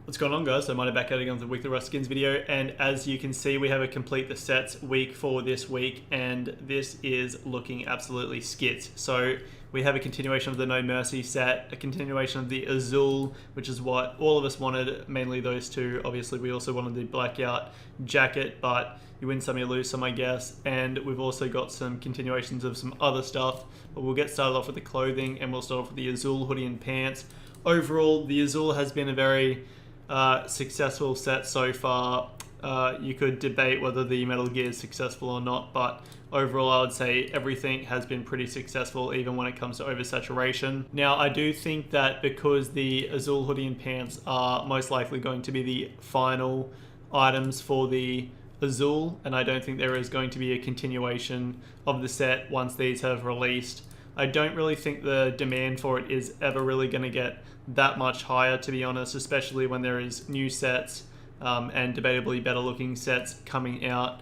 What's going on, guys? So Mighty back at it again with the weekly Rust Skins video, and as you can see, we have a complete the sets week for this week, and this is looking absolutely skits. So we have a continuation of the No Mercy set, a continuation of the Azul, which is what all of us wanted, mainly those two. Obviously, we also wanted the blackout jacket, but you win some, you lose some, I guess. And we've also got some continuations of some other stuff, but we'll get started off with the clothing, and we'll start off with the Azul hoodie and pants. Overall, the Azul has been a very successful set so far. You could debate whether the Metal Gear is successful or not, but overall I would say everything has been pretty successful, even when it comes to oversaturation. Now, I do think that because the Azul hoodie and pants are most likely going to be the final items for the Azul, and I don't think there is going to be a continuation of the set once these have released. I don't really think the demand for it is ever really going to get that much higher, to be honest, especially when there is new sets and debatably better looking sets coming out,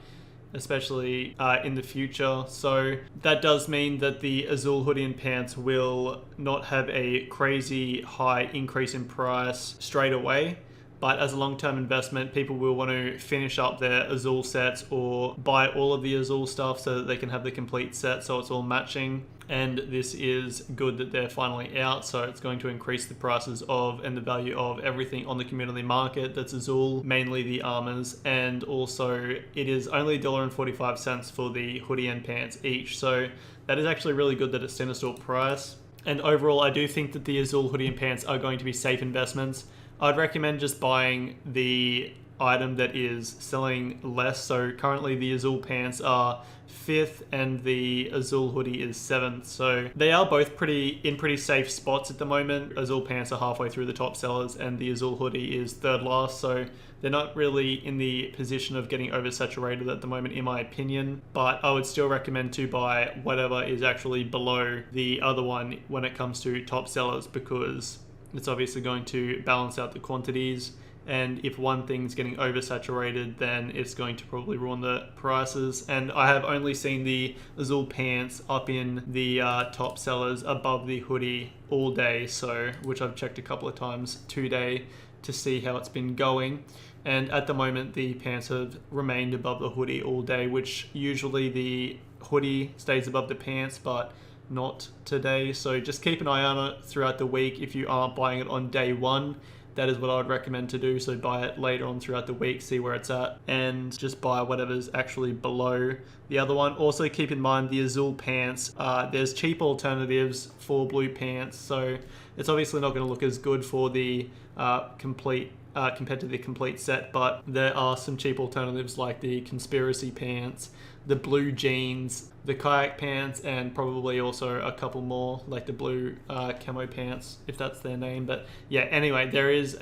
especially in the future. So that does mean that the Azul hoodie and pants will not have a crazy high increase in price straight away. But as a long-term investment, people will want to finish up their Azul sets or buy all of the Azul stuff so that they can have the complete set, so it's all matching. And this is good that they're finally out, so it's going to increase the prices of and the value of everything on the community market that's Azul, mainly the armors. And also, it is only $1.45 for the hoodie and pants each, so that is actually really good that it's center store price. And overall, I do think that the Azul hoodie and pants are going to be safe investments. I'd recommend just buying the item that is selling less. So currently the Azul pants are 5th and the Azul hoodie is 7th. So they are both in pretty safe spots at the moment. Azul pants are halfway through the top sellers and the Azul hoodie is 3rd last. So they're not really in the position of getting oversaturated at the moment, in my opinion. But I would still recommend to buy whatever is actually below the other one when it comes to top sellers, because it's obviously going to balance out the quantities, and if one thing's getting oversaturated, then it's going to probably ruin the prices. And I have only seen the Azul pants up in the top sellers above the hoodie all day, so which I've checked a couple of times today to see how it's been going. And at the moment, the pants have remained above the hoodie all day, which usually the hoodie stays above the pants, but not today. So just keep an eye on it throughout the week. If you aren't buying it on day one, that is what I would recommend to do. So buy it later on throughout the week, see where it's at, and just buy whatever's actually below the other one. Also keep in mind the Azul pants, there's cheap alternatives for blue pants, so it's obviously not going to look as good for the compared to the complete set, but there are some cheap alternatives like the conspiracy pants, the blue jeans, the kayak pants, and probably also a couple more like the blue camo pants, if that's their name. But yeah, anyway, there is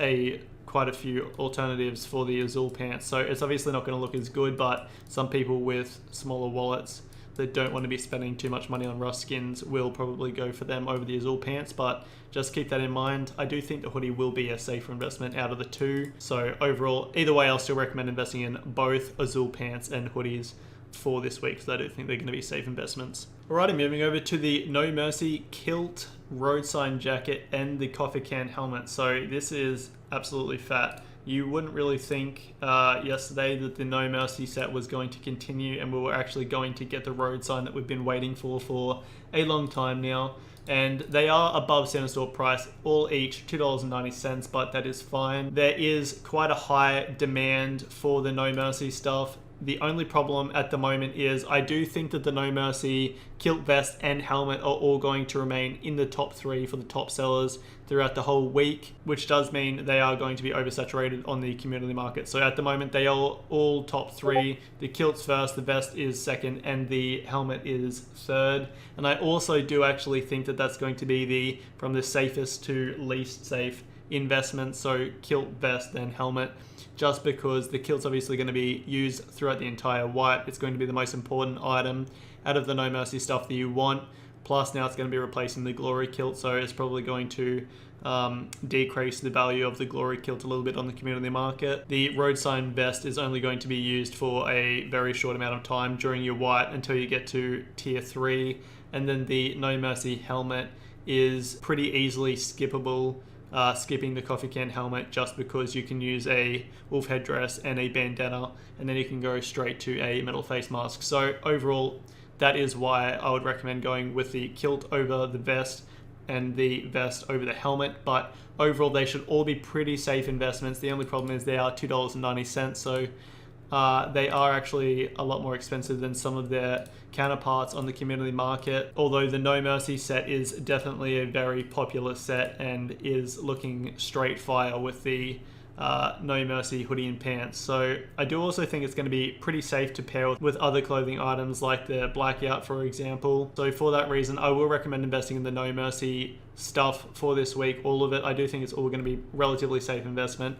quite a few alternatives for the Azul pants, so it's obviously not going to look as good, but some people with smaller wallets that don't want to be spending too much money on Rust skins will probably go for them over the Azul pants. But just keep that in mind. I do think the hoodie will be a safer investment out of the two. So overall, either way, I'll still recommend investing in both Azul pants and hoodies for this week, because I do think they're going to be safe investments. Alrighty, moving over to the No Mercy kilt, road sign jacket, and the coffee can helmet. So this is absolutely fat. You wouldn't really think yesterday that the No Mercy set was going to continue and we were actually going to get the road sign that we've been waiting for a long time now. And they are above center store price, all each $2.90, but that is fine. There is quite a high demand for the No Mercy stuff. The only problem at the moment is I do think that the No Mercy kilt, vest, and helmet are all going to remain in the top 3 for the top sellers throughout the whole week, which does mean they are going to be oversaturated on the community market. So at the moment, they are all top 3. The kilt's first, the vest is 2nd, and the helmet is 3rd. And I also do actually think that that's going to be from the safest to least safe investment. So kilt, vest, then helmet, just because the kilt's obviously going to be used throughout the entire wipe. It's going to be the most important item out of the No Mercy stuff that you want. Plus now it's going to be replacing the glory kilt, so it's probably going to decrease the value of the glory kilt a little bit on the community market. The road sign vest is only going to be used for a very short amount of time during your wipe until you get to tier 3. And then the No Mercy helmet is pretty easily skippable skipping the coffee can helmet just because you can use a wolf headdress and a bandana, and then you can go straight to a metal face mask. So overall, that is why I would recommend going with the kilt over the vest and the vest over the helmet. But overall, they should all be pretty safe investments. The only problem is they are $2.90, so they are actually a lot more expensive than some of their counterparts on the community market. Although the No Mercy set is definitely a very popular set and is looking straight fire with the No Mercy hoodie and pants. So I do also think it's going to be pretty safe to pair with other clothing items like the Blackout, for example. So for that reason, I will recommend investing in the No Mercy stuff for this week. All of it. I do think it's all going to be relatively safe investment.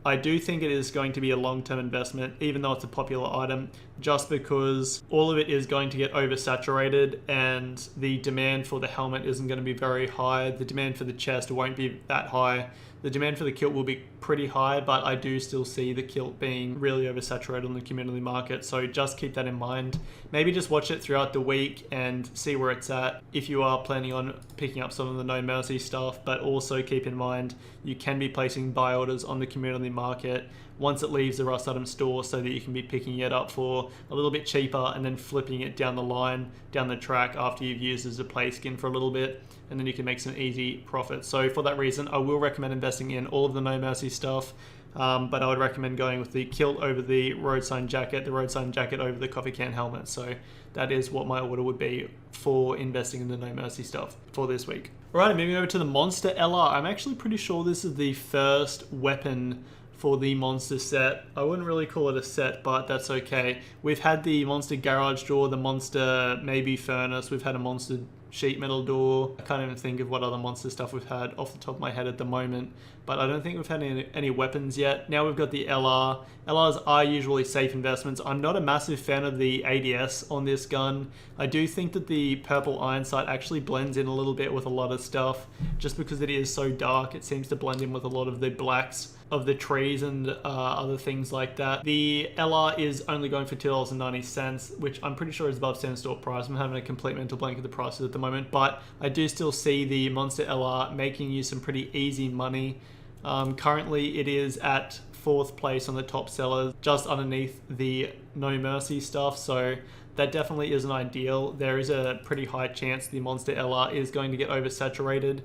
I do think it is going to be a long-term investment, even though it's a popular item, just because all of it is going to get oversaturated and the demand for the helmet isn't going to be very high. The demand for the chest won't be that high. The demand for the kilt will be pretty high, but I do still see the kilt being really oversaturated on the community market. So just keep that in mind. Maybe just watch it throughout the week and see where it's at if you are planning on picking up some of the No Mercy stuff. But also keep in mind, you can be placing buy orders on the community market once it leaves the Rust Item store, so that you can be picking it up for a little bit cheaper and then flipping it down the line, down the track after you've used as a play skin for a little bit, and then you can make some easy profits. So for that reason, I will recommend investing in all of the No Mercy stuff, but I would recommend going with the kilt over the road sign jacket over the coffee can helmet. So that is what my order would be for investing in the No Mercy stuff for this week. All right, moving over to the Monster LR. I'm actually pretty sure this is the first weapon for the monster set. I wouldn't really call it a set, but that's okay. We've had the monster garage door, the monster maybe furnace, we've had a monster sheet metal door. I can't even think of what other monster stuff we've had off the top of my head at the moment, but I don't think we've had any weapons yet. Now we've got the LR. LRs are usually safe investments. I'm not a massive fan of the ADS on this gun. I do think that the purple iron sight actually blends in a little bit with a lot of stuff, just because it is so dark. It seems to blend in with a lot of the blacks of the trees and other things like that. The LR is only going for $2.90, which I'm pretty sure is above center store price. I'm having a complete mental blank of the prices at the moment, but I do still see the Monster LR making you some pretty easy money. Currently it is at 4th place on the top sellers, just underneath the No Mercy stuff, so that definitely isn't ideal. There is a pretty high chance the Monster LR is going to get oversaturated,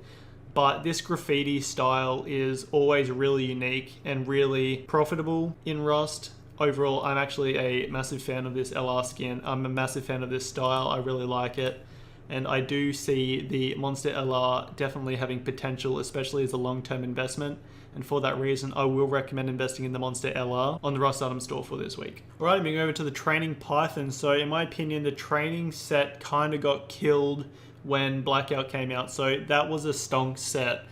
but this graffiti style is always really unique and really profitable in Rust. Overall, I'm actually a massive fan of this LR skin. I'm a massive fan of this style. I really like it. And I do see the Monster LR definitely having potential, especially as a long-term investment. And for that reason, I will recommend investing in the Monster LR on the Rust Item store for this week. All right, moving over to the Training Python. So in my opinion, the training set kind of got killed when Blackout came out. So that was a stonk set.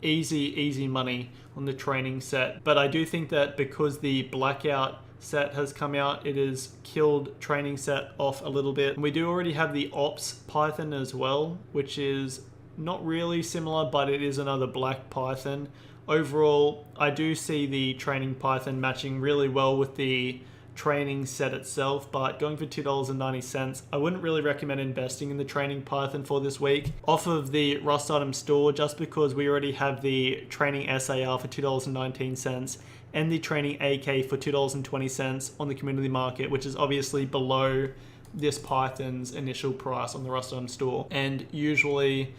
Easy money on the training set. But I do think that because the Blackout set has come out, it has killed training set off a little bit. And we do already have the Ops Python as well, which is not really similar, but it is another black Python. Overall, I do see the training Python matching really well with the training set itself, but going for $2.90, I wouldn't really recommend investing in the training Python for this week off of the Rust Item store, just because we already have the training SAR for $2.19 and the training AK for $2.20 on the community market, which is obviously below this Python's initial price on the Rust Item store. And usually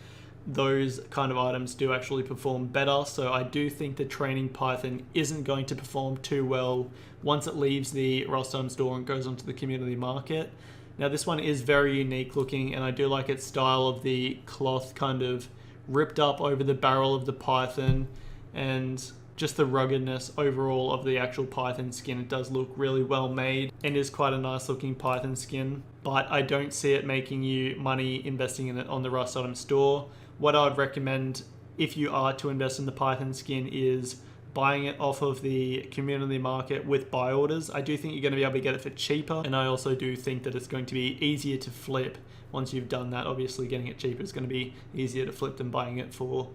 those kind of items do actually perform better, so I do think the training Python isn't going to perform too well once it leaves the Rust Item store and goes onto the community market. Now this one is very unique looking, and I do like its style of the cloth kind of ripped up over the barrel of the Python, and just the ruggedness overall of the actual Python skin. It does look really well made and is quite a nice looking Python skin, but I don't see it making you money investing in it on the Rust Item store. What I would recommend if you are to invest in the Python skin is buying it off of the community market with buy orders. I do think you're going to be able to get it for cheaper, and I also do think that it's going to be easier to flip once you've done that. Obviously getting it cheaper is going to be easier to flip than buying it for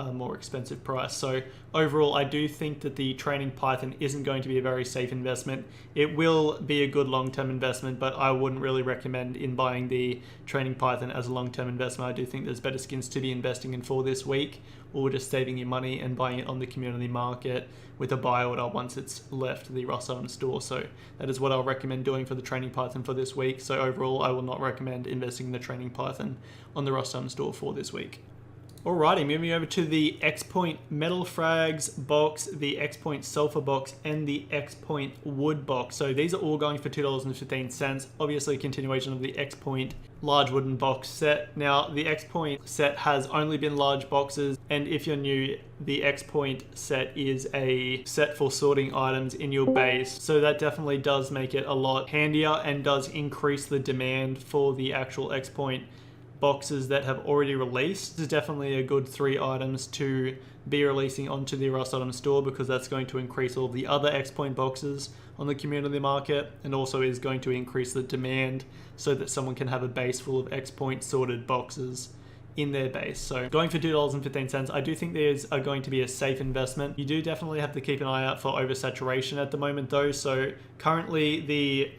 a more expensive price. So overall, I do think that the training Python isn't going to be a very safe investment. It will be a good long-term investment, but I wouldn't really recommend in buying the training Python as a long-term investment. I do think there's better skins to be investing in for this week, or just saving your money and buying it on the community market with a buy order once it's left the Rust Item store. So that is what I'll recommend doing for the training Python for this week. So overall, I will not recommend investing in the training Python on the Rust Item store for this week. Alrighty, moving over to the X-Point Metal Frags box, the X-Point Sulfur box, and the X-Point Wood box. So these are all going for $2.15. Obviously a continuation of the X-Point large wooden box set. Now, the X-Point set has only been large boxes, and if you're new, the X-Point set is a set for sorting items in your base. So that definitely does make it a lot handier and does increase the demand for the actual X-Point boxes that have already released. This is definitely a good 3 items to be releasing onto the Rust Item store, because that's going to increase all the other X-Point boxes on the community market, and also is going to increase the demand so that someone can have a base full of X-Point sorted boxes in their base. So going for $2.15, I do think there's going to be a safe investment. You do definitely have to keep an eye out for oversaturation at the moment though. So currently the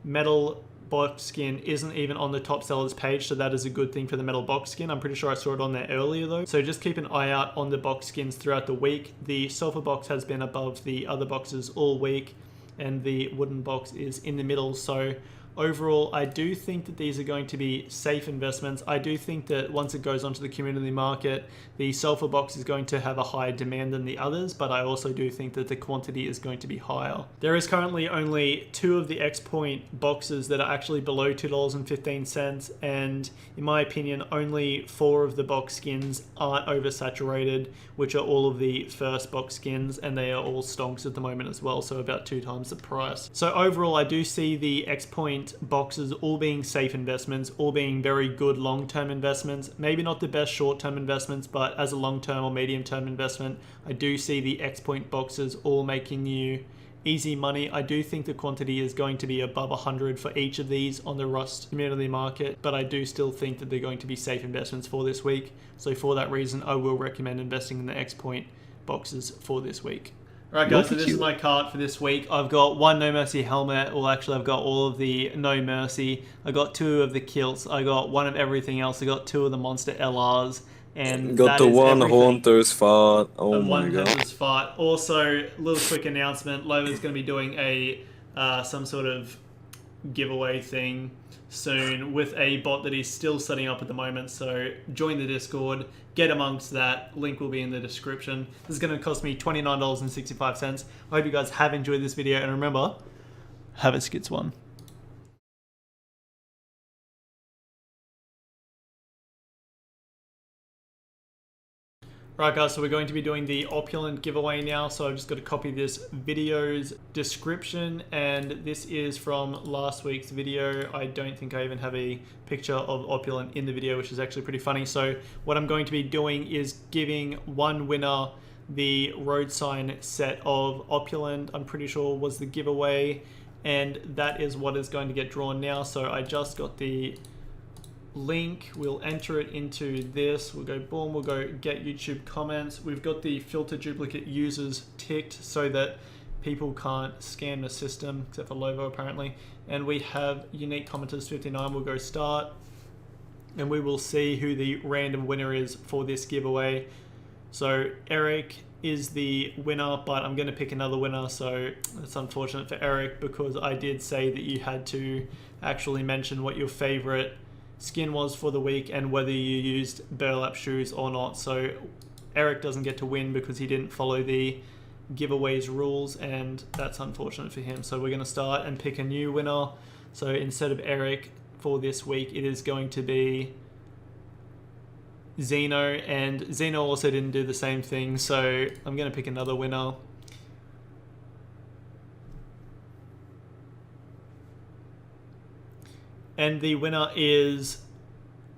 metal box skin isn't even on the top sellers page, so that is a good thing for the metal box skin. I'm pretty sure I saw it on there earlier though. So just keep an eye out on the box skins throughout the week. The sulfur box has been above the other boxes all week, and the wooden box is in the middle. So overall, I do think that these are going to be safe investments. I do think that once it goes onto the community market, the sulfur box is going to have a higher demand than the others, but I also do think that the quantity is going to be higher. There is currently only 2 of the X-Point boxes that are actually below $2.15, and in my opinion, only 4 of the box skins aren't oversaturated, which are all of the first box skins, and they are all stonks at the moment as well, so about 2 times the price. So overall, I do see the X-Point boxes all being safe investments, all being very good long-term investments. Maybe not the best short-term investments, but as a long-term or medium-term investment, I do see the X-Point boxes all making you easy money. I do think the quantity is going to be above 100 for each of these on the Rust community market, but I do still think that they're going to be safe investments for this week. So for that reason, I will recommend investing in the X-Point boxes for this week. Alright guys, so this is my cart for this week. I've got 1 No Mercy helmet, well actually I've got all of the No Mercy. I got 2 of the kilts, I got 1 of everything else, I got 2 of the Monster LRs, and got the one Haunter's Fart. Oh my god. Haunter's Fart. Also, little quick announcement, Lova's going to be doing a some sort of giveaway thing soon with a bot that he's still setting up at the moment, so join the Discord, get amongst that, link will be in the description. This is going to cost me $29.65. I hope you guys have enjoyed this video, and remember, have a skits one. Right guys, so we're going to be doing the Opulent giveaway now, so I've just got to copy this video's description, and this is from last week's video. I don't think I even have a picture of Opulent in the video, which is actually pretty funny. So what I'm going to be doing is giving 1 winner the road sign set of Opulent, I'm pretty sure was the giveaway, and that is what is going to get drawn now. So I just got the link, we'll enter it into this, we'll go boom, we'll go get YouTube comments. We've got the filter duplicate users ticked so that people can't scan the system, except for Lovo apparently. And we have unique commenters 59, we'll go start, and we will see who the random winner is for this giveaway. So Eric is the winner, but I'm going to pick another winner, so it's unfortunate for Eric, because I did say that you had to actually mention what your favorite skin was for the week and whether you used burlap shoes or not. So Eric doesn't get to win because he didn't follow the giveaways rules, and that's unfortunate for him. So we're going to start and pick a new winner. So instead of Eric for this week, it is going to be Zeno, and Zeno also didn't do the same thing, so I'm going to pick another winner. And the winner is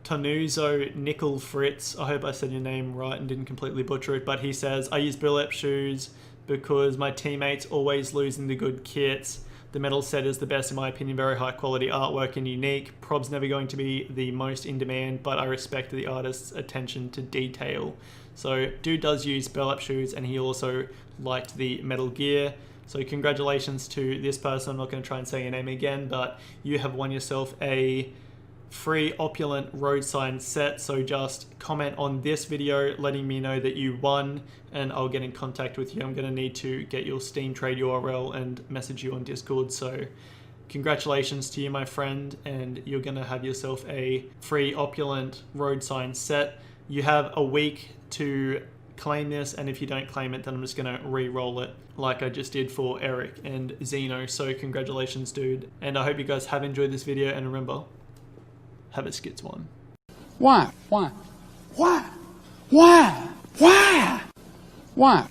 Tonuzo Nickel Fritz. I hope I said your name right and didn't completely butcher it, but he says, I use burlap shoes because my teammates always losing the good kits. The metal set is the best in my opinion, very high quality artwork and unique. Prob's never going to be the most in demand, but I respect the artist's attention to detail. So dude does use burlap shoes, and he also liked the Metal Gear. So congratulations to this person. I'm not going to try and say your name again, but you have won yourself a free Opulent road sign set. So just comment on this video letting me know that you won, and I'll get in contact with you. I'm going to need to get your Steam Trade URL and message you on Discord. So congratulations to you, my friend, and you're going to have yourself a free Opulent road sign set. You have a week to claim this, and if you don't claim it, then I'm just going to re-roll it like I just did for Eric and Zeno. So congratulations, dude, and I hope you guys have enjoyed this video, and remember, have a skits one. Why? Why? Why? Why? Why? Why?